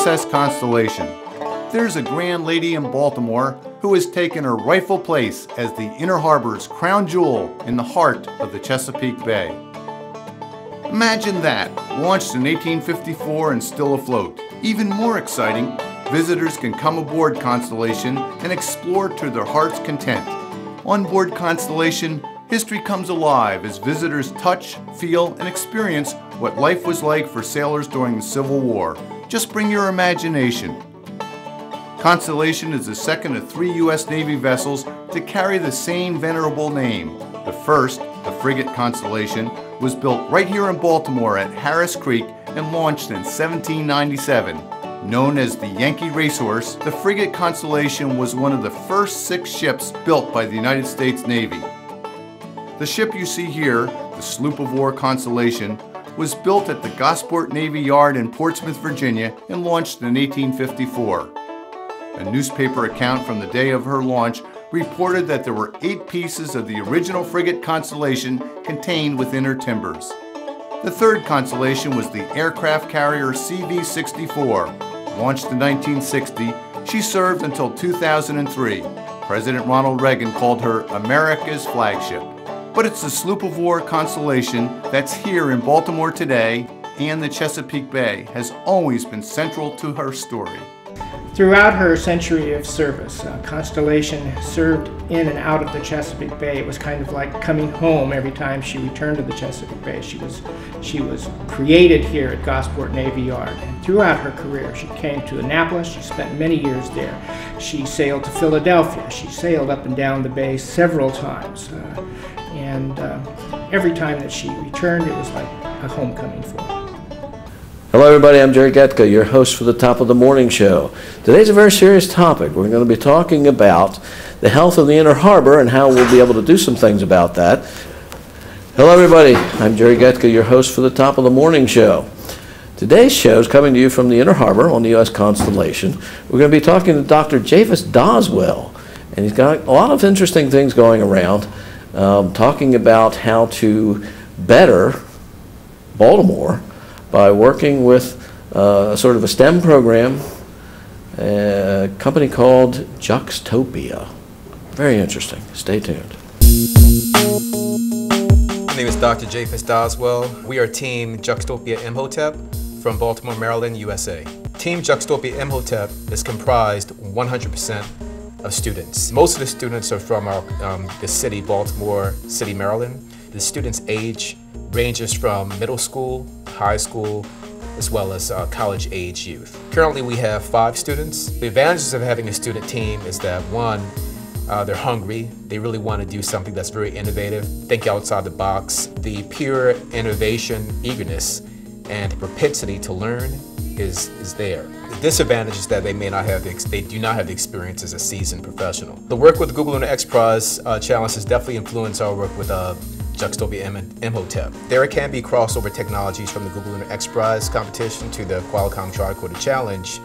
USS Constellation. There's a grand lady in Baltimore who has taken her rightful place as the Inner Harbor's crown jewel in the heart of the Chesapeake Bay. Imagine that, launched in 1854 and still afloat. Even more exciting, visitors can come aboard Constellation and explore to their heart's content. On board Constellation, history comes alive as visitors touch, feel, and experience what life was like for sailors during the Civil War. Just bring your imagination. Constellation is the second of 3 U.S. Navy vessels to carry the same venerable name. The first, the frigate Constellation, was built right here in Baltimore at Harris Creek and launched in 1797. Known as the Yankee Racehorse, the frigate Constellation was one of the first 6 ships built by the United States Navy. The ship you see here, the sloop of war Constellation, was built at the Gosport Navy Yard in Portsmouth, Virginia, and launched in 1854. A newspaper account from the day of her launch reported that there were 8 pieces of the original frigate Constellation contained within her timbers. The third Constellation was the aircraft carrier CV-64. Launched in 1960, she served until 2003. President Ronald Reagan called her America's flagship. But it's the sloop of war Constellation that's here in Baltimore today, and the Chesapeake Bay has always been central to her story. Throughout her century of service, Constellation served in and out of the Chesapeake Bay. It was kind of like coming home every time she returned to the Chesapeake Bay. She was created here at Gosport Navy Yard. And throughout her career, she came to Annapolis. She spent many years there. She sailed to Philadelphia. She sailed up and down the bay several times. Every time that she returned, it was like a homecoming for her. Hello everybody, I'm Jerry Getka, your host for the Top of the Morning Show. Today's a very serious topic. We're going to be talking about the health of the Inner Harbor and how we'll be able to do some things about that. Hello everybody, I'm Jerry Getka, your host for the Top of the Morning Show. Today's show is coming to you from the Inner Harbor on the U.S. Constellation. We're going to be talking to Dr. Japhus Doswell, and he's got a lot of interesting things going around, talking about how to better Baltimore by working with sort of a STEM program, a company called Juxtopia. Very interesting. Stay tuned. My name is Dr. Japhus Doswell. We are Team Juxtopia Imhotep from Baltimore, Maryland, USA. Team Juxtopia Imhotep is comprised 100% of students. Most of the students are from the city, Baltimore City, Maryland. The students' age ranges from middle school, high school, as well as college-age youth. Currently we have 5 students. The advantages of having a student team is that, one, they're hungry. They really want to do something that's very innovative, think outside the box. The pure innovation, eagerness, and propensity to learn is there. The disadvantage is that they do not have the experience as a seasoned professional. The work with the Google Lunar X Prize Challenge has definitely influenced our work with Juxtopia Imhotep. There can be crossover technologies from the Google Lunar X Prize competition to the Qualcomm Tricorder Challenge,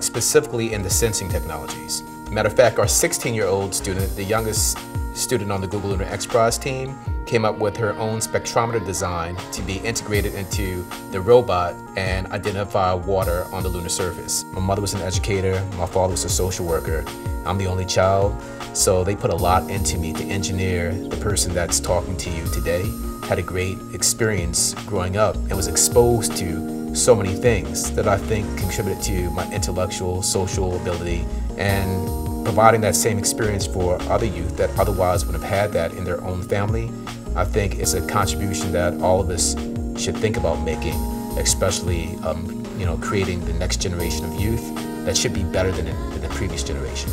specifically in the sensing technologies. Matter of fact, our 16-year-old student, the youngest student on the Google Lunar X Prize team, came up with her own spectrometer design to be integrated into the robot and identify water on the lunar surface. My mother was an educator, my father was a social worker. I'm the only child, so they put a lot into me to engineer the person that's talking to you today. Had a great experience growing up and was exposed to so many things that I think contributed to my intellectual, social ability, and providing that same experience for other youth that otherwise would have had that in their own family. I think it's a contribution that all of us should think about making, especially creating the next generation of youth that should be better than the previous generation.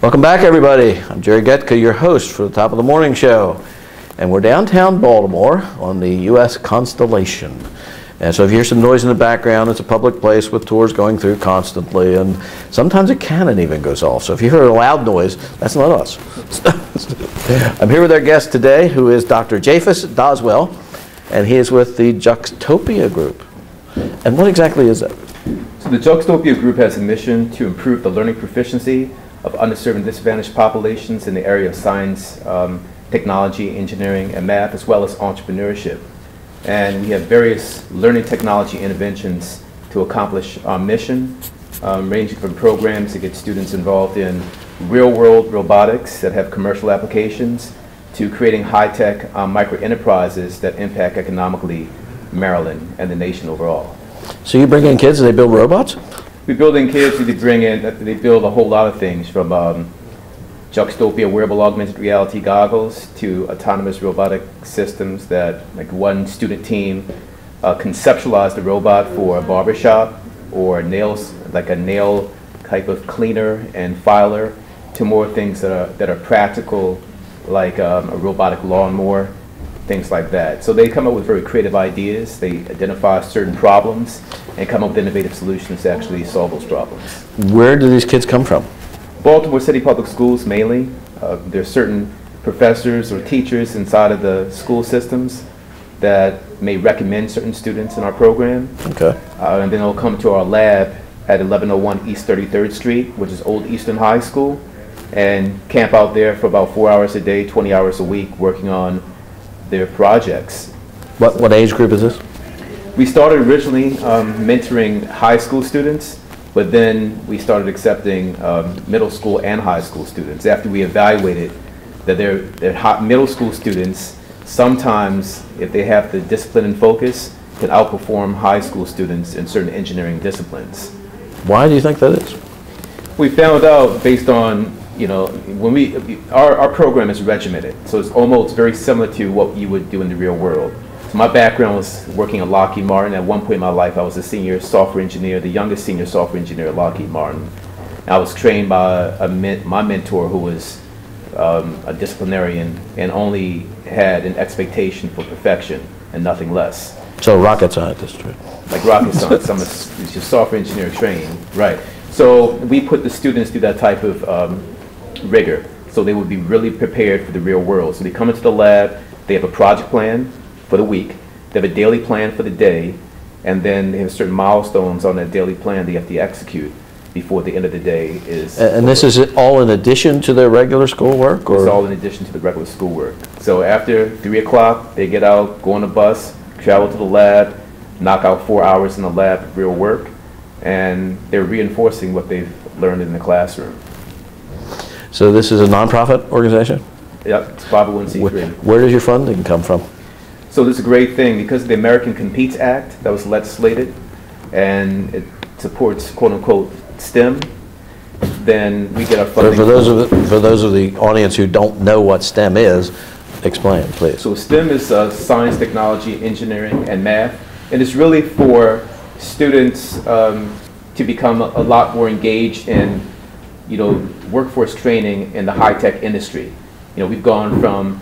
Welcome back everybody. I'm Jerry Getka, your host for the Top of the Morning Show. And we're downtown Baltimore on the U.S. Constellation. And so if you hear some noise in the background, it's a public place with tours going through constantly, and sometimes a cannon even goes off. So if you hear a loud noise, that's not us. I'm here with our guest today, who is Dr. Japhus Doswell, and he is with the Juxtopia group. And what exactly is that? So the Juxtopia group has a mission to improve the learning proficiency of underserved and disadvantaged populations in the area of science, technology, engineering, and math, as well as entrepreneurship. And we have various learning technology interventions to accomplish our mission, ranging from programs to get students involved in real-world robotics that have commercial applications to creating high-tech micro-enterprises that impact economically Maryland and the nation overall. So you bring in kids and they build robots? We build in kids, they build a whole lot of things, from Juxtopia wearable augmented reality goggles to autonomous robotic systems that, like one student team conceptualized a robot for a barbershop, or nails, like a nail type of cleaner and filer, to more things that are practical, like a robotic lawnmower, things like that. So they come up with very creative ideas. They identify certain problems and come up with innovative solutions to actually solve those problems. Where do these kids come from? Baltimore City Public Schools mainly. There are certain professors or teachers inside of the school systems that may recommend certain students in our program. Okay. And then they'll come to our lab at 1101 East 33rd Street, which is Old Eastern High School, and camp out there for about 4 hours a day, 20 hours a week, working on their projects. What age group is this? We started originally mentoring high school students, but then we started accepting middle school and high school students after we evaluated that their middle school students, sometimes if they have the discipline and focus, can outperform high school students in certain engineering disciplines. Why do you think that is? We found out based on, you know, when our program is regimented, so it's almost very similar to what you would do in the real world. So my background was working at Lockheed Martin. At one point in my life, I was a senior software engineer, the youngest senior software engineer at Lockheed Martin. I was trained by my mentor, who was a disciplinarian and only had an expectation for perfection and nothing less. So rocket scientist, right? Like rocket science, I'm a software engineer trained, right? So we put the students through that type of rigor, so they would be really prepared for the real world. So they come into the lab, they have a project plan for the week, they have a daily plan for the day, and then they have certain milestones on that daily plan they have to execute before the end of the day is. And this is all in addition to their regular schoolwork, or? It's all in addition to the regular schoolwork. So after 3 o'clock, they get out, go on a bus, travel to the lab, knock out 4 hours in the lab of real work, and they're reinforcing what they've learned in the classroom. So this is a nonprofit organization? Yep, it's 501c3. Where does your funding come from? So this is a great thing, because of the American Competes Act that was legislated, and it supports quote-unquote STEM, then we get our funding. For those of the audience who don't know what STEM is, explain, please. So STEM is science, technology, engineering, and math, and it's really for students to become a lot more engaged in, you know, workforce training in the high-tech industry. You know, we've gone from,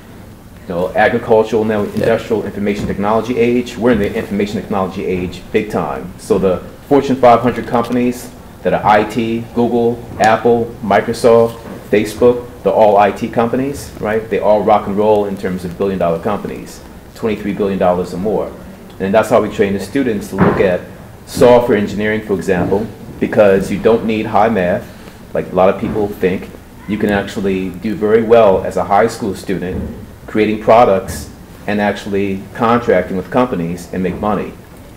you know, agricultural, now industrial information technology age. We're in the information technology age big time. So the Fortune 500 companies that are IT, Google, Apple, Microsoft, Facebook, they're all IT companies, right? They all rock and roll in terms of billion-dollar companies, $23 billion or more. And that's how we train the students to look at software engineering, for example, because you don't need high math, like a lot of people think. You can actually do very well as a high school student, creating products and actually contracting with companies and make money.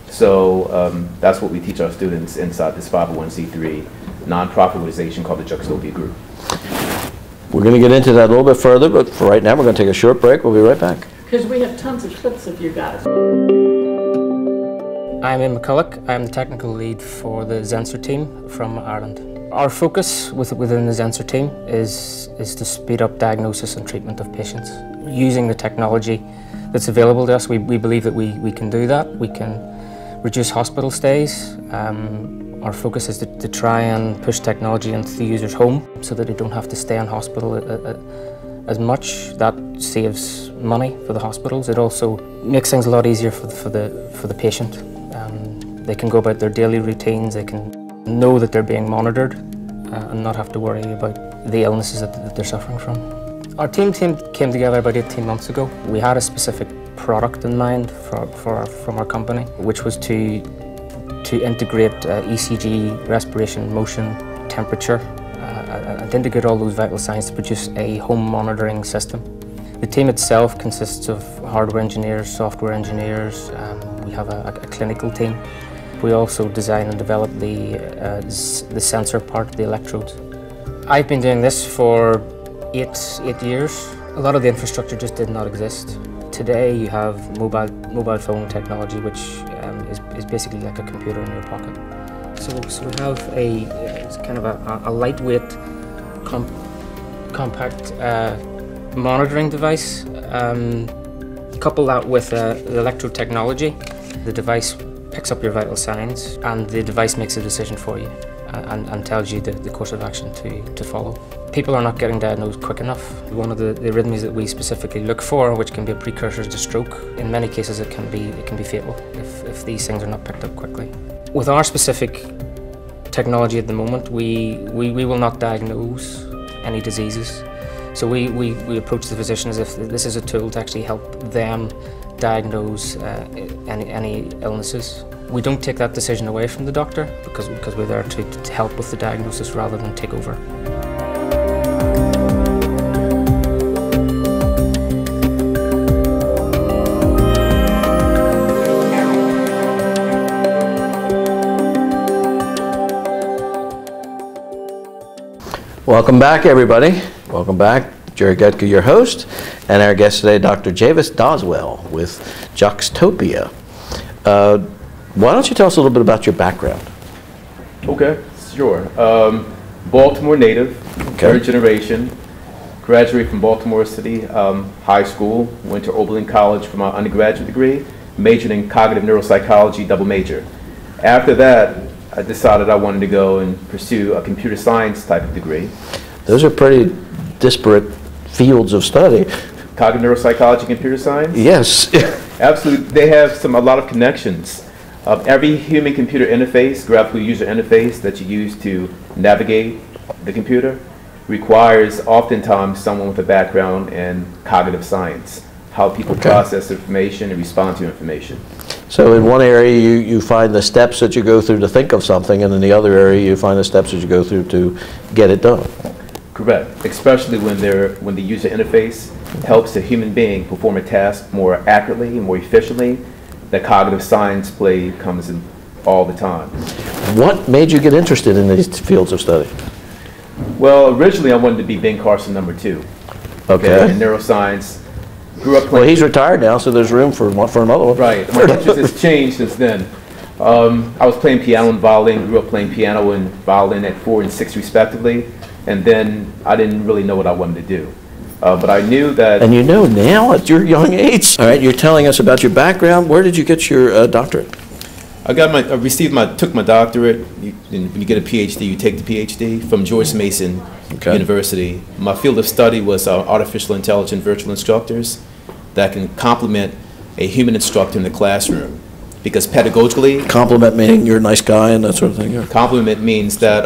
So that's what we teach our students inside this 501c3 nonprofit organization called the Juxtopia Group. We're going to get into that a little bit further, but for right now we're going to take a short break. We'll be right back. Because we have tons of clips if you guys. I'm Ian McCulloch. I'm the technical lead for the Zensor team from Ireland. Our focus within the Zensor team is to speed up diagnosis and treatment of patients. Using the technology that's available to us, we believe that we can do that. We can reduce hospital stays. Our focus is to try and push technology into the user's home so that they don't have to stay in hospital as much. That saves money for the hospitals. It also makes things a lot easier for the patient. They can go about their daily routines. They can know that they're being monitored and not have to worry about the illnesses that they're suffering from. Our team came together about 18 months ago. We had a specific product in mind from our company, which was to to integrate ECG, respiration, motion, temperature, and integrate all those vital signs to produce a home monitoring system. The team itself consists of hardware engineers, software engineers. We have a clinical team. We also design and develop the sensor part, the electrodes. I've been doing this for eight years. A lot of the infrastructure just did not exist. Today you have mobile phone technology, which is basically like a computer in your pocket. So we have it's kind of a lightweight, compact monitoring device. Couple that with the electrode technology. The device picks up your vital signs, and the device makes a decision for you and tells you the course of action to follow. People are not getting diagnosed quick enough. One of the arrhythmias that we specifically look for, which can be a precursor to stroke, in many cases it can be fatal if these things are not picked up quickly. With our specific technology at the moment, we will not diagnose any diseases. So we approach the physician as if this is a tool to actually help them diagnose any illnesses. We don't take that decision away from the doctor because we're there to help with the diagnosis rather than take over. Welcome back, everybody. Welcome back. Jerry Gutka, your host, and our guest today, Dr. Javis Doswell with Juxtopia. Why don't you tell us a little bit about your background? Okay, sure. Baltimore native, third generation. Graduated from Baltimore City High School. Went to Oberlin College for my undergraduate degree. Majored in cognitive neuropsychology, double major. After that, I decided I wanted to go and pursue a computer science type of degree. Those are pretty disparate fields of study. Cognitive neuropsychology, computer science? Yes. Absolutely. They have a lot of connections. Every human-computer interface, graphical user interface that you use to navigate the computer requires oftentimes someone with a background in cognitive science, how people process information and respond to information. So in one area you find the steps that you go through to think of something, and in the other area you find the steps that you go through to get it done. Correct, especially when the user interface helps a human being perform a task more accurately and more efficiently. The cognitive science play comes in all the time. What made you get interested in these fields of study? Well, originally I wanted to be Ben Carson #2. Okay. In neuroscience. Grew up playing. Well, he's retired now, so there's room for another one. Right. My interest has changed since then. I was playing piano and violin. Grew up playing piano and violin at 4 and 6 respectively. And then I didn't really know what I wanted to do. But I knew that... And you know now at your young age. All right, you're telling us about your background. Where did you get your doctorate? Took my doctorate. When you get a PhD, you take the PhD from George Mason University. My field of study was artificial intelligence virtual instructors that can complement a human instructor in the classroom. Because pedagogically... Compliment meaning you're a nice guy and that sort of thing? Yeah. Compliment means that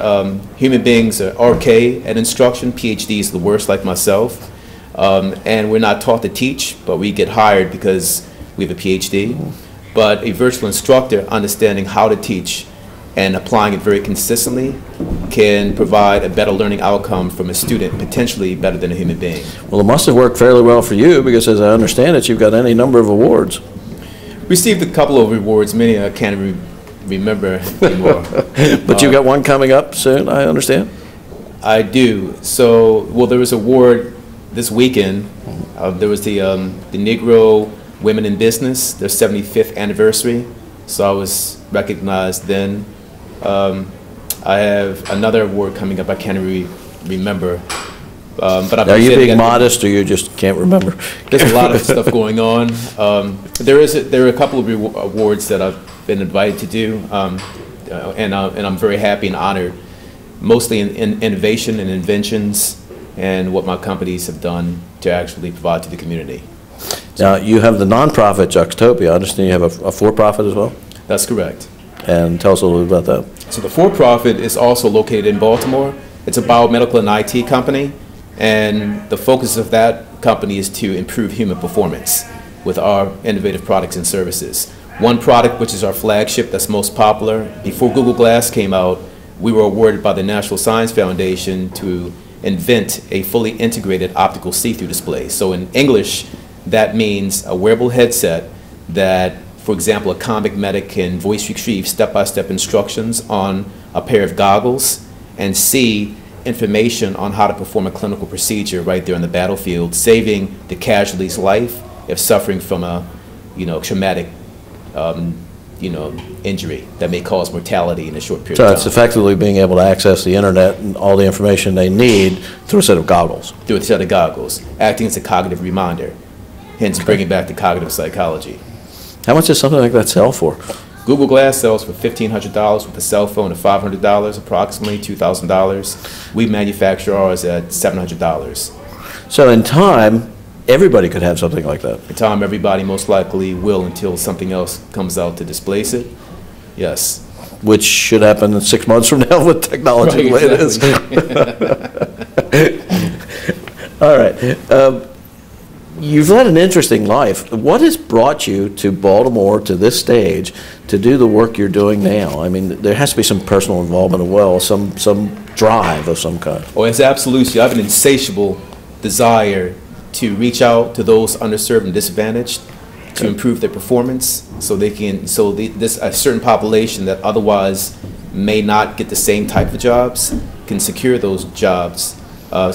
human beings are okay at instruction. PhD is the worst, like myself. And we're not taught to teach, but we get hired because we have a PhD. But a virtual instructor, understanding how to teach and applying it very consistently, can provide a better learning outcome from a student, potentially better than a human being. Well, it must have worked fairly well for you, because as I understand it, you've got any number of awards. Received a couple of awards, many I can't remember anymore. But you've got one coming up soon, I understand? I do. So, well, there was an award this weekend. There was the Negro Women in Business, their 75th anniversary. So I was recognized then. I have another award coming up. I can't remember. But are you being modest, or you just can't remember? There's a lot of stuff going on. There are a couple of awards that I've been invited to do, and I'm very happy and honored, mostly in innovation and inventions, and what my companies have done to actually provide to the community. Now, you have the nonprofit Juxtopia. I understand you have a for-profit as well? That's correct. And tell us a little bit about that. So the for-profit is also located in Baltimore. It's a biomedical and IT company, and the focus of that company is to improve human performance with our innovative products and services. One product, which is our flagship that's most popular, before Google Glass came out, we were awarded by the National Science Foundation to invent a fully integrated optical see-through display. So in English, that means a wearable headset that, for example, a comic medic can voice retrieve step-by-step instructions on a pair of goggles and see information on how to perform a clinical procedure right there on the battlefield, saving the casualty's life if suffering from a, traumatic, injury that may cause mortality in a short period of time. So it's effectively being able to access the internet and all the information they need through a set of goggles. Through a set of goggles, acting as a cognitive reminder, hence bringing back the cognitive psychology. How much does something like that sell for? Google Glass sells for $1,500 with a cell phone of $500, approximately $2,000. We manufacture ours at $700. So in time, everybody could have something like that. In time, everybody most likely will until something else comes out to displace it. Yes. Which should happen in 6 months from now with technology the way it is. All right. You've led an interesting life. What has brought you to Baltimore, to this stage, to do the work you're doing now? I mean, there has to be some personal involvement as well, some drive of some kind. Oh, it's absolutely. I have an insatiable desire to reach out to those underserved and disadvantaged, to improve their performance, so they can, a certain population that otherwise may not get the same type of jobs can secure those jobs,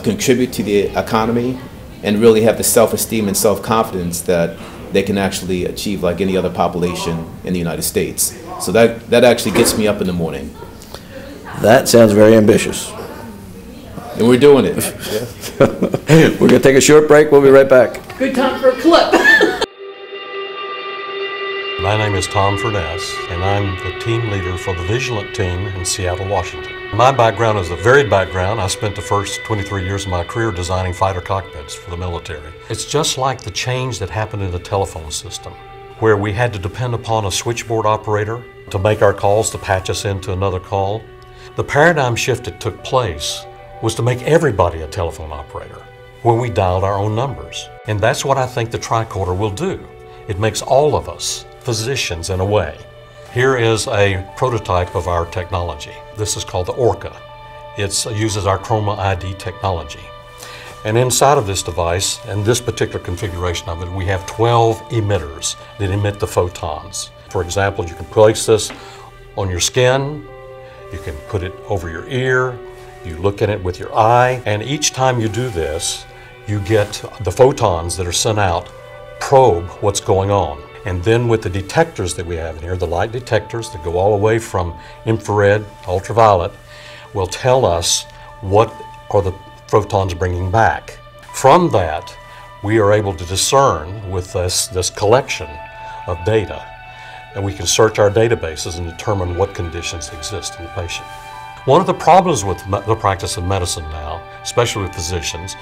contribute to the economy, and really have the self-esteem and self-confidence that they can actually achieve like any other population in the United States. So that actually gets me up in the morning. That sounds very ambitious. And we're doing it. Yeah. We're going to take a short break. We'll be right back. Good time for a clip. My name is Tom Furness, and I'm the team leader for the Vigilant team in Seattle, Washington. My background is a varied background. I spent the first 23 years of my career designing fighter cockpits for the military. It's just like the change that happened in the telephone system, where we had to depend upon a switchboard operator to make our calls, to patch us into another call. The paradigm shift that took place was to make everybody a telephone operator, where we dialed our own numbers. And that's what I think the tricorder will do. It makes all of us physicians in a way. Here is a prototype of our technology. This is called the Orca. It uses our Chroma ID technology. And inside of this device, and this particular configuration of it, we have 12 emitters that emit the photons. For example, you can place this on your skin, you can put it over your ear, you look at it with your eye, and each time you do this, you get the photons that are sent out probe what's going on. And then with the detectors that we have in here, the light detectors that go all the way from infrared to ultraviolet, will tell us what are the photons bringing back. From that, we are able to discern with this collection of data, and we can search our databases and determine what conditions exist in the patient. One of the problems with the practice of medicine now, especially with physicians,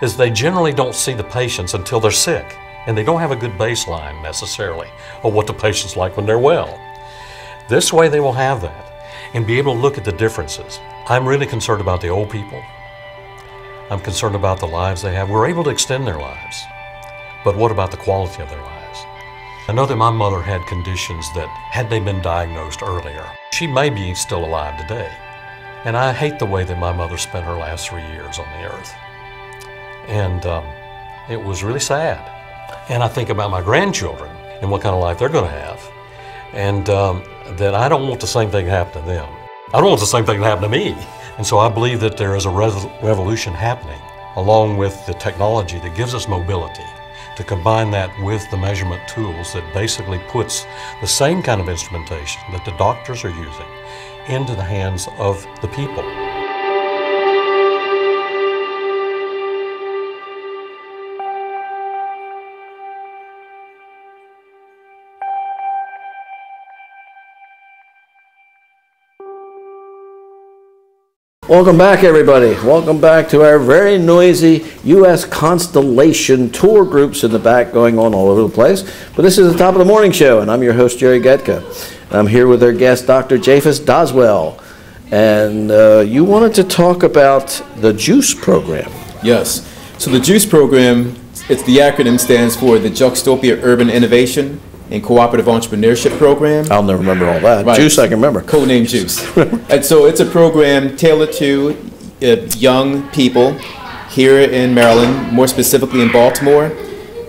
is they generally don't see the patients until they're sick. And they don't have a good baseline necessarily of what the patient's like when they're well. This way they will have that and be able to look at the differences. I'm really concerned about the old people. I'm concerned about the lives they have. We're able to extend their lives, but what about the quality of their lives? I know that my mother had conditions that, had they been diagnosed earlier, she may be still alive today. And I hate the way that my mother spent her last 3 years on the earth. And it was really sad. And I think about my grandchildren and what kind of life they're going to have. And that I don't want the same thing to happen to them. I don't want the same thing to happen to me. And so I believe that there is a revolution happening along with the technology that gives us mobility, to combine that with the measurement tools that basically puts the same kind of instrumentation that the doctors are using into the hands of the people. Welcome back, everybody. Welcome back to our very noisy U.S. Constellation tour groups in the back going on all over the place. But this is the Top of the Morning Show, and I'm your host, Jerry Getka. I'm here with our guest, Dr. Japhus Doswell. And you wanted to talk about the JUICE program. Yes. So the JUICE program, the acronym stands for the Juxtopia Urban Innovation and cooperative entrepreneurship program. I'll never remember all that. Right. Juice, I can remember. Codename Juice. And so it's a program tailored to young people here in Maryland, more specifically in Baltimore,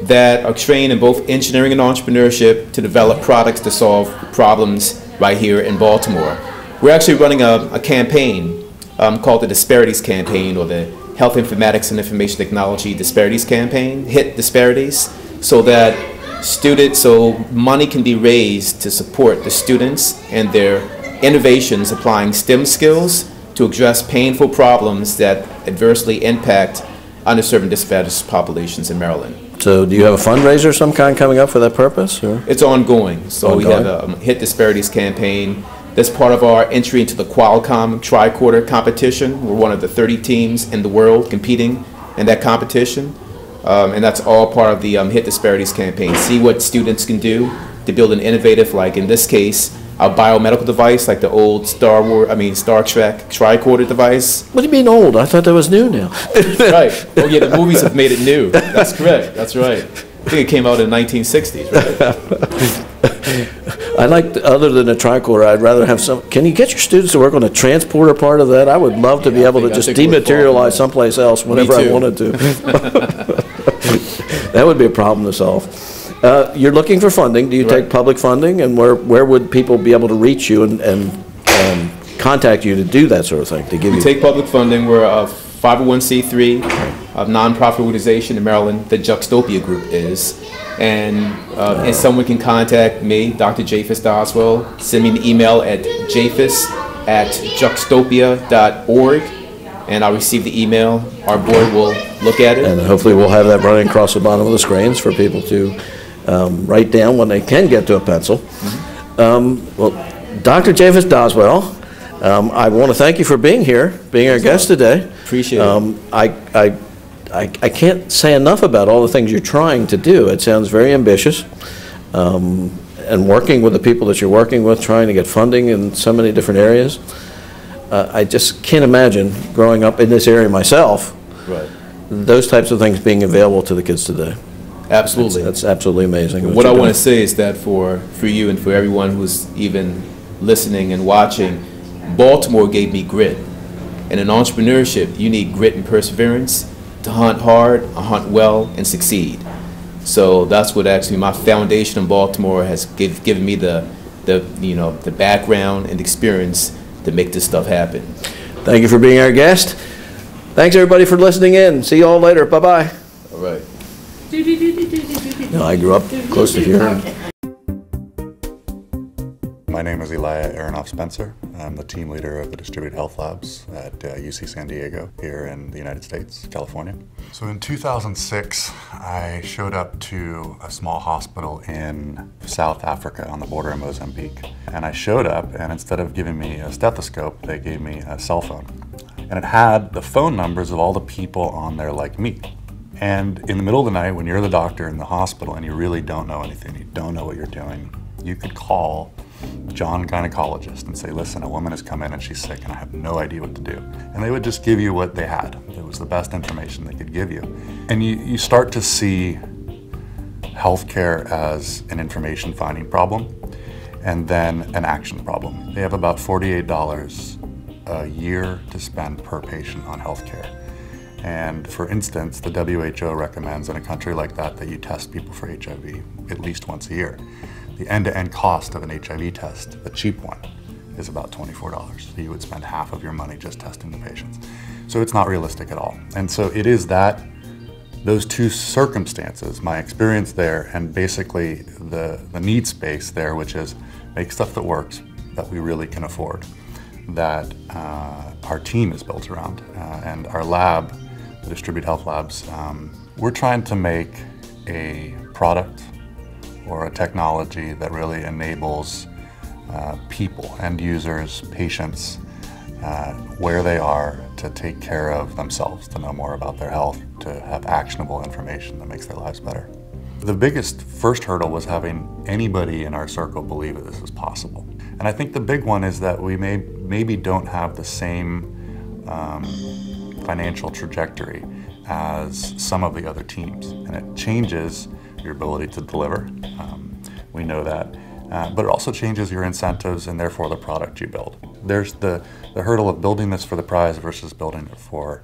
that are trained in both engineering and entrepreneurship to develop products to solve problems right here in Baltimore. We're actually running a campaign called the Disparities Campaign, or the Health Informatics and Information Technology Disparities Campaign, HIT Disparities, so that money can be raised to support the students and their innovations applying STEM skills to address painful problems that adversely impact underserved and disadvantaged populations in Maryland. So do you have a fundraiser of some kind coming up for that purpose? Or? It's ongoing. So we have a HIT Disparities campaign. That's part of our entry into the Qualcomm Tricorder competition. We're one of the 30 teams in the world competing in that competition. And that's all part of the HIT Disparities campaign. See what students can do to build an innovative, like in this case, a biomedical device, like the old Star Trek tricorder device. What do you mean old? I thought that was new now. Right. Oh yeah, the movies have made it new. That's correct. That's right. I think it came out in the 1960s, right? I like, other than a tricorder, I'd rather have some. Can you get your students to work on a transporter part of that? I would love to be able to just dematerialize someplace else whenever I wanted to. That would be a problem to solve. You're looking for funding. Do you take public funding? And where would people be able to reach you and contact you to do that sort of thing? To give we take public funding. We're a 501c3 nonprofit organization in Maryland. The Juxtopia Group is. And someone can contact me, Dr. Japhis Doswell. Send me an email at japhis@juxtopia.org. And I'll receive the email. Our board will look at it. And hopefully we'll have that running across the bottom of the screens for people to write down when they can get to a pencil. Mm-hmm. Well, Dr. Japhis Doswell, I want to thank you for being here, being our guest today. Appreciate it. I can't say enough about all the things you're trying to do. It sounds very ambitious. And working with the people that you're working with, trying to get funding in so many different areas. I just can't imagine growing up in this area myself, those types of things being available to the kids today. Absolutely. That's absolutely amazing. What I want to say is that for you and for everyone who's even listening and watching, Baltimore gave me grit. And in entrepreneurship, you need grit and perseverance to hunt hard, hunt well, and succeed. So that's what actually my foundation in Baltimore has given me the background and experience to make this stuff happen. Thank you for being our guest. Thanks everybody for listening in. See you all later. Bye-bye. All right. No, I grew up close to here. Okay. My name is Elia Aronoff-Spencer. I'm the team leader of the Distributed Health Labs at UC San Diego here in the United States, California. So in 2006, I showed up to a small hospital in South Africa on the border of Mozambique. And I showed up, and instead of giving me a stethoscope, they gave me a cell phone. And it had the phone numbers of all the people on there like me. And in the middle of the night, when you're the doctor in the hospital and you really don't know anything, you don't know what you're doing, you could call John, gynecologist, and say, listen, a woman has come in and she's sick and I have no idea what to do. And they would just give you what they had. It was the best information they could give you. And you start to see healthcare as an information finding problem and then an action problem. They have about $48 a year to spend per patient on healthcare. And for instance, the WHO recommends in a country like that you test people for HIV at least once a year. The end-to-end cost of an HIV test, the cheap one, is about $24. So you would spend half of your money just testing the patients. So it's not realistic at all. And so it is those two circumstances, my experience there and basically the need space there, which is make stuff that works, that we really can afford, that our team is built around. And our lab, the Distributed Health Labs, we're trying to make a product or a technology that really enables people, end users, patients, where they are to take care of themselves, to know more about their health, to have actionable information that makes their lives better. The biggest first hurdle was having anybody in our circle believe that this is possible. And I think the big one is that we maybe don't have the same financial trajectory as some of the other teams, and it changes your ability to deliver. We know that. But it also changes your incentives and therefore the product you build. There's the hurdle of building this for the prize versus building it for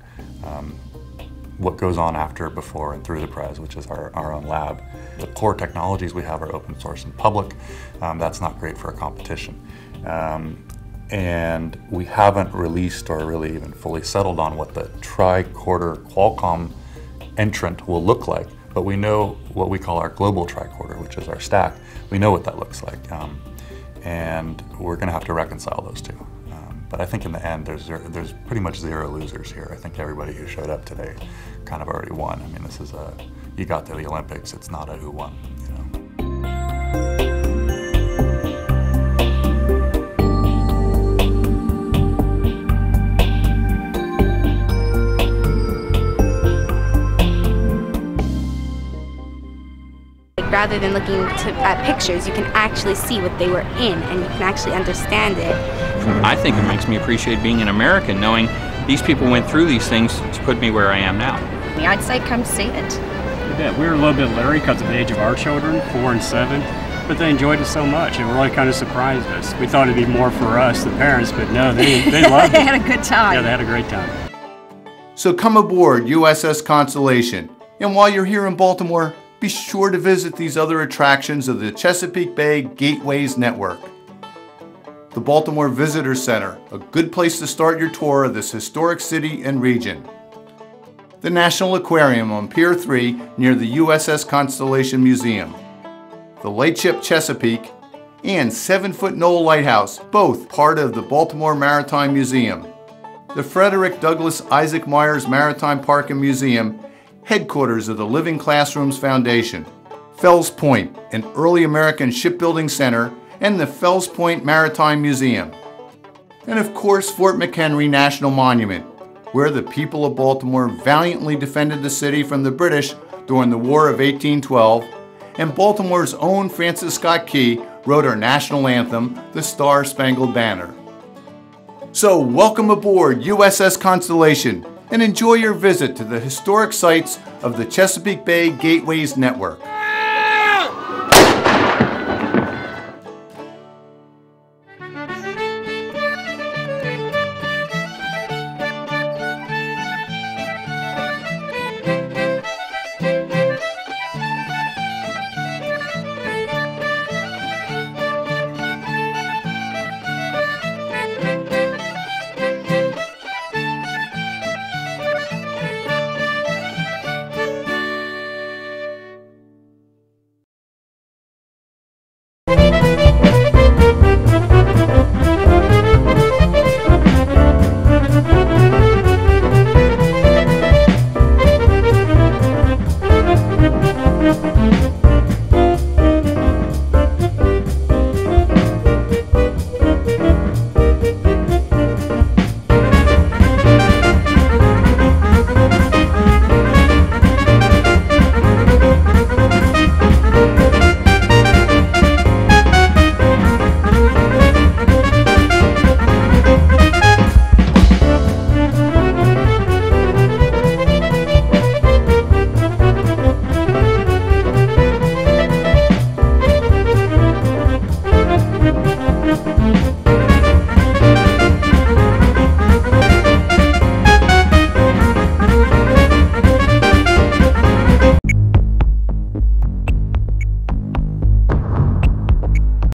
what goes on after, before, and through the prize, which is our own lab. The core technologies we have are open source and public. That's not great for a competition. And we haven't released or really even fully settled on what the tricorder Qualcomm entrant will look like. But we know what we call our global tricorder, which is our stack. We know what that looks like. And we're going to have to reconcile those two. But I think in the end, there's pretty much zero losers here. I think everybody who showed up today kind of already won. I mean, this is you got to the Olympics, it's not a who won, you know. Rather than looking at pictures, you can actually see what they were in and you can actually understand it. I think it makes me appreciate being an American, knowing these people went through these things to put me where I am now. I'd say come see it. Yeah, we were a little bit leery because of the age of our children, 4 and 7, but they enjoyed it so much. It really kind of surprised us. We thought it'd be more for us, the parents, but no, they loved it. They had a good time. Yeah, they had a great time. So come aboard USS Constellation. And while you're here in Baltimore, be sure to visit these other attractions of the Chesapeake Bay Gateways Network. The Baltimore Visitor Center, a good place to start your tour of this historic city and region. The National Aquarium on Pier 3 near the USS Constellation Museum. The Lightship Chesapeake and 7-Foot Knoll Lighthouse, both part of the Baltimore Maritime Museum. The Frederick Douglass Isaac Myers Maritime Park and Museum, headquarters of the Living Classrooms Foundation. Fells Point, an early American shipbuilding center, and the Fells Point Maritime Museum. And of course, Fort McHenry National Monument, where the people of Baltimore valiantly defended the city from the British during the War of 1812, and Baltimore's own Francis Scott Key wrote our national anthem, the Star-Spangled Banner. So welcome aboard USS Constellation, and enjoy your visit to the historic sites of the Chesapeake Bay Gateways Network.